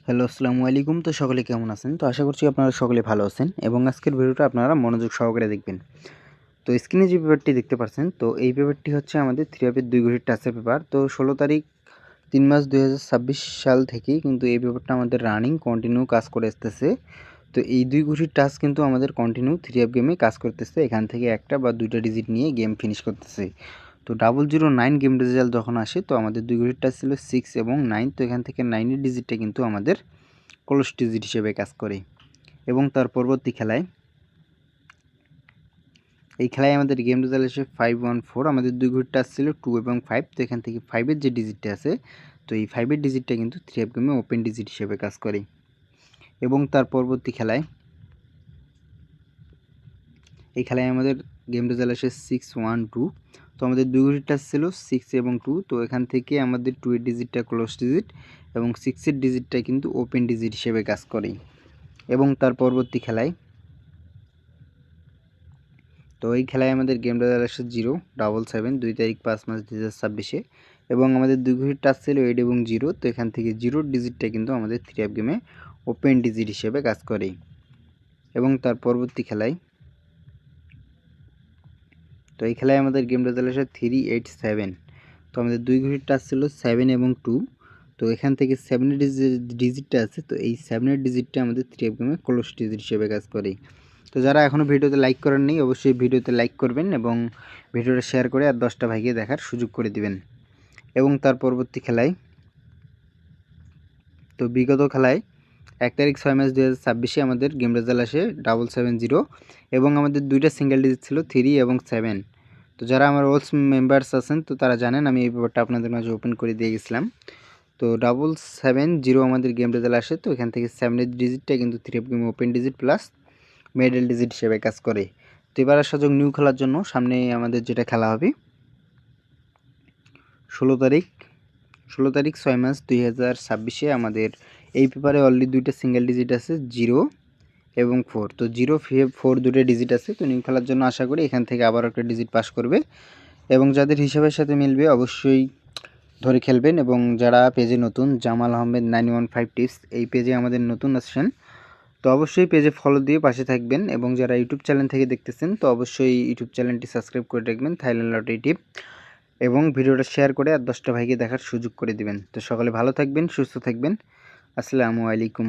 Hello, আসসালামু আলাইকুম। তো সকলে কেমন আছেন? তো আশা করছি আপনারা সকলে ভালো আছেন এবং আজকের ভিডিওটা আপনারা মনোযোগ সহকারে দেখবেন। তো স্ক্রিনে যে পেপারটি দেখতে পাচ্ছেন, তো এই পেপারটি হচ্ছে আমাদের 3 এর 2 ঘড়ির টাচের পেপার। তো 16 তারিখ 3 মাস 2026 সাল থেকেই কিন্তু এই পেপারটা আমাদের রানিং কন্টিনিউ কাজ করে আসতেছে। তো এই 2 ঘড়ির টাচ কিন্তু আমাদের কন্টিনিউ 3 গেমে কাজ করতেছে। এখান থেকে একটা বা দুইটা ডিজিট নিয়ে গেম ফিনিশ করতেছে। তো 009 গেম রেজাল্ট যখন আসে, তো আমাদের 2 ঘড়ির টাচ ছিল 6 এবং 9। তো এখান থেকে 9 এর ডিজিটটা কিন্তু আমাদের ক্লোজ ডিজিট হিসেবে কাজ করে। এবং তার পরবর্তী খেলায় এই খেলায় আমাদের গেম রেজাল্ট এসে 514। আমাদের 2 ঘড়ির টাচ ছিল 2 এবং 5। তো এখান থেকে 5 এর যে ডিজিটটা আছে, তো এই 5 এর ডিজিটটা কিন্তু 3 গেমে ওপেন ডিজিট হিসেবে কাজ করে। এবং তার পরবর্তী খেলায় এই খেলায় আমাদের গেম রেজাল্ট আসে 612। তো আমাদের 2 ঘড়ির টাচ ছিল 6 এবং 2। তো এখান থেকে আমাদের 2 এর ডিজিটটা ক্লোজ ডিজিট এবং 6 এর ডিজিটটা কিন্তু ওপেন ডিজিট হিসেবে কাজ করে। এবং তার পরবর্তী খেলায় তো এই খেলায় আমাদের গেম রেজাল্ট আসে 077 2 তারিখ 5 মাস 2026 এবং আমাদের 2 ঘড়ির টাচ ছিল 8 এবং 0। তো এখান থেকে 0 ডিজিটটা কিন্তু আমাদের 3 গেমে ওপেন ডিজিট হিসেবে কাজ করে। এবং তার পরবর্তী খেলায় তো এই খেলায় আমাদের গেম রেজাল্ট আসে 387। তো আমাদের 2 ঘড়ির টাচ ছিল 7 এবং 2। তো এখান থেকে 7 এর ডিজিটটা আছে, তো এই 7 এর ডিজিটটা আমাদের 3 গেমে ক্লোজ ডিজিট হিসেবে কাজ করে। তো যারা এখনও ভিডিওতে লাইক করেননি, অবশ্যই ভিডিওতে লাইক করবেন এবং ভিডিওটা শেয়ার করে আর 10টা ভাইকে দেখার সুযোগ করে দিবেন। এবং তার পরবর্তী খেলায় তো বিগত খেলায় 1 তারিখ 6 মাস 2026 আমাদের গেম রেজাল্ট আসে 770 এবং আমাদের দুইটা সিঙ্গেল ডিজিট ছিল 3 এবং 7। তো যারা আমার ওল্ড মেম্বার্স আছেন, তো তারা জানেন আমি এই পেপারটা আপনাদের মাঝে ওপেন করে দিয়ে গেছিলাম। তো 770 আমাদের গেম রেজাল্ট আসে। তো এখান থেকে 7 এর ডিজিটটা কিন্তু 3 game open digit plus middle digit হিসেবে কাজ করে। তো এবার আসা যাক নিউ খেলার জন্য। সামনে আমাদের যেটা খেলা হবে 16 তারিখ 6 মাস 2026 আমাদের এই পেপারে অলরেডি দুইটা সিঙ্গেল ডিজিট আছে 0 এবং 4। তো 0 4 দুটো ডিজিট আছে। তো নিউ খেলার জন্য আশা করি এখান থেকে আবার একটা ডিজিট পাস করবে এবং যাদের হিসাবের সাথে মিলবে অবশ্যই ধরে খেলবেন। এবং যারা পেজে নতুন, জামাল আহমেদ 915 টিপস এই পেজে আমাদের নতুন আসছেন, তো অবশ্যই পেজে ফলো দিয়ে পাশে থাকবেন। এবং যারা ইউটিউব চ্যানেল থেকে দেখতেছেন, তো অবশ্যই ইউটিউব চ্যানেলটি সাবস্ক্রাইব করে রাখবেন, থাইল্যান্ড লটারি টিপ, এবং ভিডিওটা শেয়ার করে আর 10টা ভাইকে দেখার সুযোগ করে দিবেন। তো সকলে ভালো থাকবেন, সুস্থ থাকবেন। আসসালামু আলাইকুম।